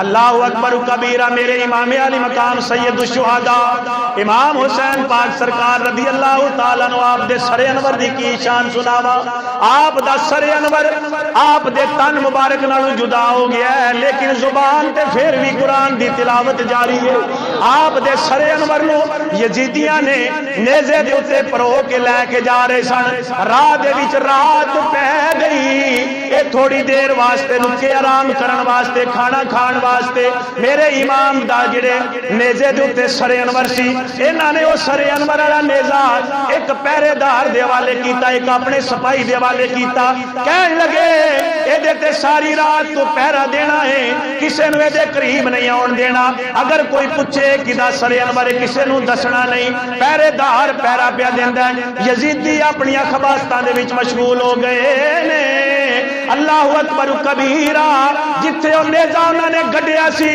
اللہ اکبر کبیرہ میرے امام علی مقام سید الشہداء امام حسین پاک سرکار رضی اللہ تعالیٰ عنہ آپ دے سر انور دی کی شان سناوا. آپ دا سر انور آپ دے تن مبارک نالوں جدا ہو گیا ہے لیکن زبان تے پھر بھی قرآن دی تلاوت جاری ہے. آپ دے سر انور نو یزیدیاں نے نیزے دے اتے پرو کے لے کے جا رہے سن. راہ دے وچ رات پہ گئی اے تھوڑی دیر واسطے رکے آرام کرن واسطے کھانا کھان واسطے. میرے امام دا جڑے نیزے دے اتے سر انور سی انہاں نے وہ سر انور والا نیزہ ایک پہرے دار دے حوالے کیتا ایک اپنے سپاہی دے حوالے کیتا. کہن لگے اے دے تے ساری رات تو پہرا دینا ہے کسے نو دے قریب نہیں آن دینا. اگر کوئی پوچھے کدا سر انور کسے نو دسنا نہیں. پہرے دار پہرا پیا دیندا ہے. یزیدی اپنی خباستاں دے وچ مشغول ہو گئے نے. اللہ اکبر کبیرہ جتھے او نیزہ انہاں نے گڈیا سی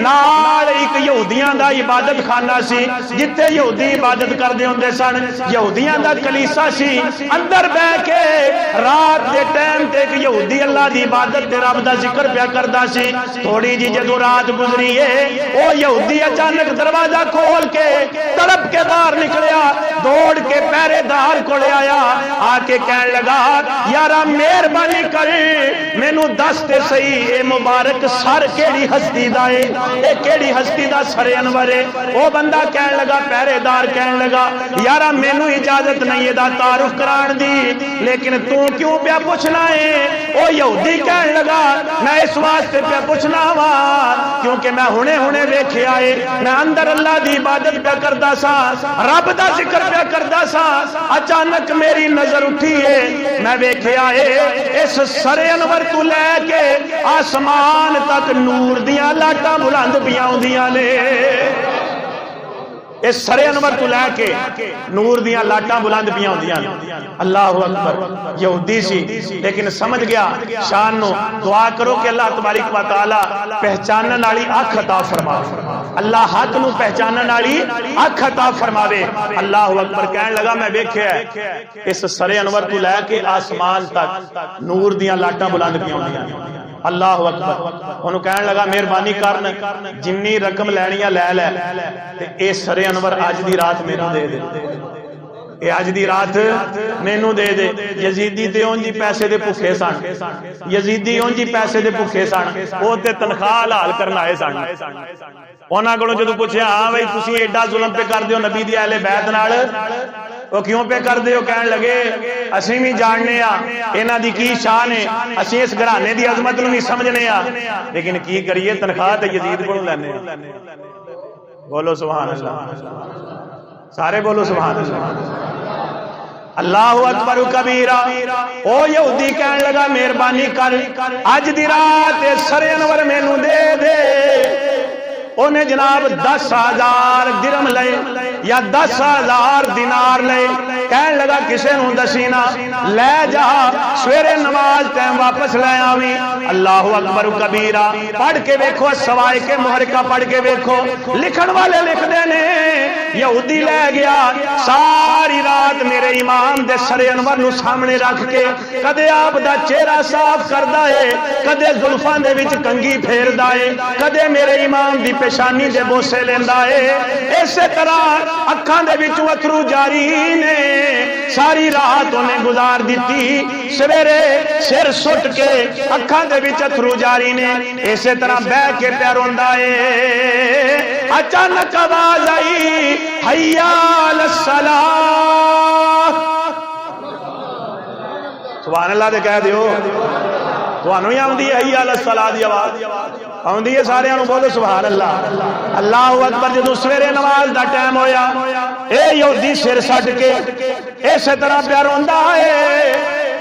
نال ایک یہودیاں دا عبادت خانہ سی جتھے یہودی عبادت کردے ہوندے سن. یہودیاں دا کلیسا سی اندر بیٹھ کے رات دے ٹائم تے ایک یہودی اللہ دی عبادت تے رب دا ذکر پیا کردا سی. تھوڑی جی جدوں رات گزری ہے او یہودی اچانک دروازہ کھول کے تڑپ کے باہر نکلیا دوڑ کے پہرے دار کول آیا آ کے کہن لگا یارا مہربانی کر مینوں دس تے صحیح اے مبارک سر کیڑی ہستی دا ہے اے کیڑی ہستی دا سر انور ہے. او بندہ کہن لگا پہرے دار کہن لگا یارا مینوں اجازت نہیں ہے دا تعارف کران دی لیکن تو کیوں پیا پوچھنا ہے. او یہودی کہن لگا میں اس واسطے پیا پوچھنا وا کیونکہ میں ہنے ویکھیا اے میں اندر اللہ دی عبادت پیا کردا سا رب دا ذکر پیا کردا سا اچانک میری نظر اٹھی ہے میں ویکھیا اے اس سر انور تو لے کے آسمان تک نور دیاں لاٹاں بلند پیاں ہوندیاں نے. اس سر انور تو لے کے نور دیاں لاٹاں بلند پیاں ہوندیاں نے. اللہ اکبر یہودی سی لیکن سمجھ گیا شان نو. دعا کرو کہ اللہ تبارک و تعالی پہچانن والی اکھ عطا فرماوے. اللہ حق نو پہچانن والی اکھ عطا فرماوے. اللہ اکبر کہن لگا میں ویکھیا اس سر انور تو لے کے آسمان تک نور دیاں لاٹاں بلند پیاں ہوندیاں نے. اللہ اکبر انہوں کہنے لگا مہربانی کرن جنی رقم لینیاں لے لے تے اے سر انور اج دی رات مینوں دے دے. اے اج دی رات مینوں دے دے. یزیدی تے اونجی پیسے دے بھکھے سن. یزیدی اونجی پیسے دے بھکھے سن. او تے تنخواہ حلال کرن آئے سن. انہاں کولوں جدوں پوچھیا ہاں بھائی تسی ایڈا ظلم پہ کر دیو نبی دی اہل بیت نال وہ کیوں پہ کر دیو. کہن لگے اسی بھی جاننے انہاں دی کی شان ہے اسی اس گھرانے دی عظمت نو بھی سمجھنے لیکن کی کریے تنخواہ تے یزید کولوں لینے. بولو سبحان اللہ سارے بولو سبحان اللہ. اللہ اکبر کبیرہ او یہودی کہن لگا مہربانی کر اج دی رات سر انور مینوں دے دے. انہیں جناب 10,000 درم لے یا 10,000 دینار لے. کہن لگا کسے نو دسینا لے جا سویرے نماز ٹائم واپس لے آویں. اللہ اکبر کبیرہ پڑھ کے ویکھو سوائے کے محرکہ پڑھ کے ویکھو لکھن والے لکھ دے نے یہودی لے گیا ساری رات میرے امام دے سر انور نو سامنے رکھ کے کدے آپ دا چہرہ صاف کردا ہے کدے زلفاں دے وچ کنگھی پھیردا ہے کدے میرے امام دی پیشانی دے بوسے لیندا ہے. اسی طرح اکھاں دے وچ اتھرو جاری نے. ساری رات انہیں گزار دیتی سویرے سر سٹ کے اکھاں دے وچ اتھرو جاری نے. اسی طرح بیٹھ کے پیا روندا ہے. اچانک آواز آئی حیا علی الصلاۃ. سبحان اللہ دے کہہ دیو تانوں ہی آندی ہے حیا علی الصلاۃ دی آواز آندی ہے سارے نوں. بولو سبحان اللہ. اللہ اکبر جدوں سویرے نماز دا ٹائم ہویا اے یہودی سر سٹ کے اسی طرح پیا روندا ہے.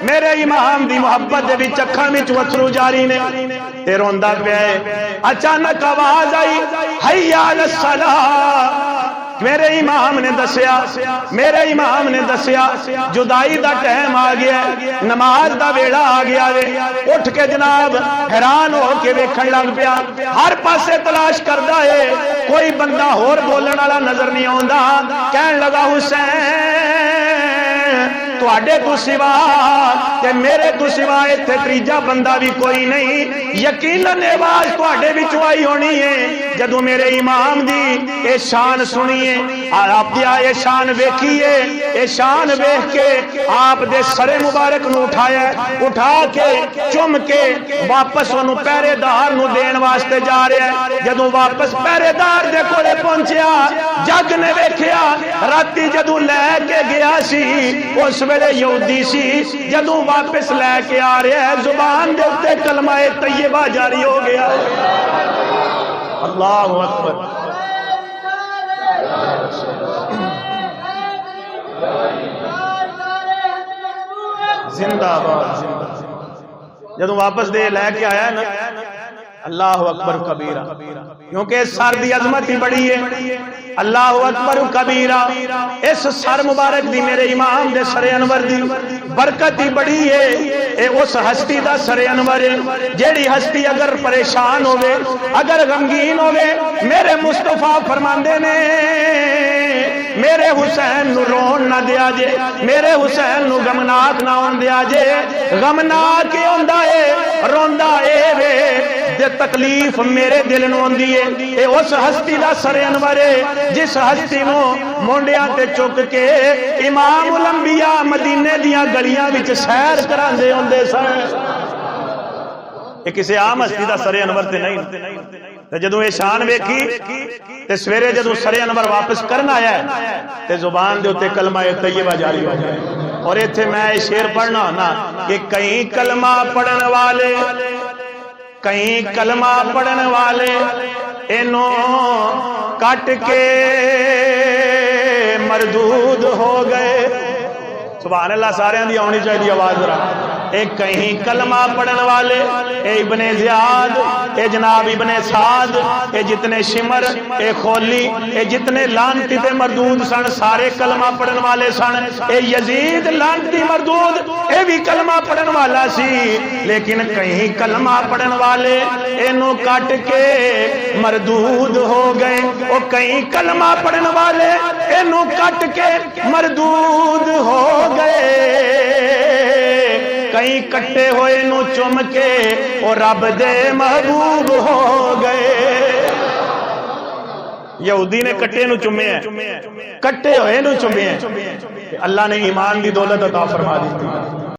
میرے امام دی محبت دے وچ اکھاں وچ اتھرو جاری نے تے روندا پیا ہے. اچانک آواز آئی حیا علی الصلاۃ. میرے امام نے دسیا جدائی دا ٹائم آ گیا نماز دا ویڑا آ گیا وے. اٹھ کے جناب حیران ہو کے ویکھن لگ پیا ہر پاسے تلاش کردا ہے کوئی بندہ ہور بولن والا نظر نہیں آوندا. کہن لگا حسین تواڈے تو سوا تے میرے تو سوا ایتھے تیجا بندہ بھی کوئی نہیں. یقیناً آواز تواڈے وچوں آئی ہونی ہے جدوں میرے امام دی اے شان سنیے آپ دی اے شان ویکھیے. اے شان ویکھ کے آپ دے سر مبارک نو اٹھایا, اٹھا کے چم کے واپس انہوں پہرے دار نو دین واسطے جا رہے ہیں. جدوں واپس پہرے دار دے کولے پہنچیا جگ نے ویکھیا راتی جدوں لے کے گیا سی اس ویلے یہودی سی, جدوں واپس لے کے آ رہا ہے زبان دے تے کلمہ طیبہ جاری ہو گیا. اللہ اکبر. زندہ باد. جدوں واپس دے لے کے آیا نا اللہ اکبر کبیرہ, کیونکہ سر دی عظمت ہی بڑی ہے. اللہ اکبر کبیرہ. اس سر مبارک دی میرے امام دے سر انور دی برکت ہی بڑی ہے. اے اس ہستی دا سر انور ہے جیڑی ہستی اگر پریشان ہوئے اگر غمگین ہوئے میرے مصطفیٰ فرماندے نے میرے حسین نو رون نہ دیا جے, میرے حسین نو غمناک نہ ہون دیا جے. غمناک ہی ہوندا ہے, روندا اے وے دے تکلیف میرے دل نو ہوندی ہے. اے اس ہستی دا سر انور ہے جس ہستی نو مونڈیاں تے چک کے امام الانبیاء مدینے دیاں گلیاں وچ سیر کراندے ہوندے سن. یہ کسی عام ہستی دا سر انور تے نہیں. تے جدوں اے شان ویکھی تے سویرے جدوں سر انور واپس کرنا آیا ہے تے زبان دے اوتے کلمہ طیبہ جاری ہو گیا. اور ایتھے میں شعر پڑھنا نا کہ کئی کلمہ پڑھن والے کئی کلمہ پڑھن والے انہوں کٹ کے مردود ہو گئے. سبحان اللہ. سارے دی آنی چاہیے آواز ذرا. اے کہیں کلمہ پڑھن والے اے ابن زیاد اے جناب ابن سعد اے جتنے شمر اے خولی اے جتنے لانتی تے مردود سن سارے کلمہ پڑھن والے سن. اے یزید لانتی مردود اے بھی کلمہ پڑھن والا سی, لیکن کہیں کلمہ پڑھن والے انہوں کٹ کے مردود ہو گئے. او کہیں کلمہ پڑھن والے انہوں کٹ کے مردود ہو گئے. کئی کٹے ہوئے نو چم کے اور رب دے محبوب ہو گئے. یہودی نے کٹے نو چمے ہیں, کٹے ہوئے نو چمے ہیں. اللہ نے ایمان دی دولت عطا فرما دی.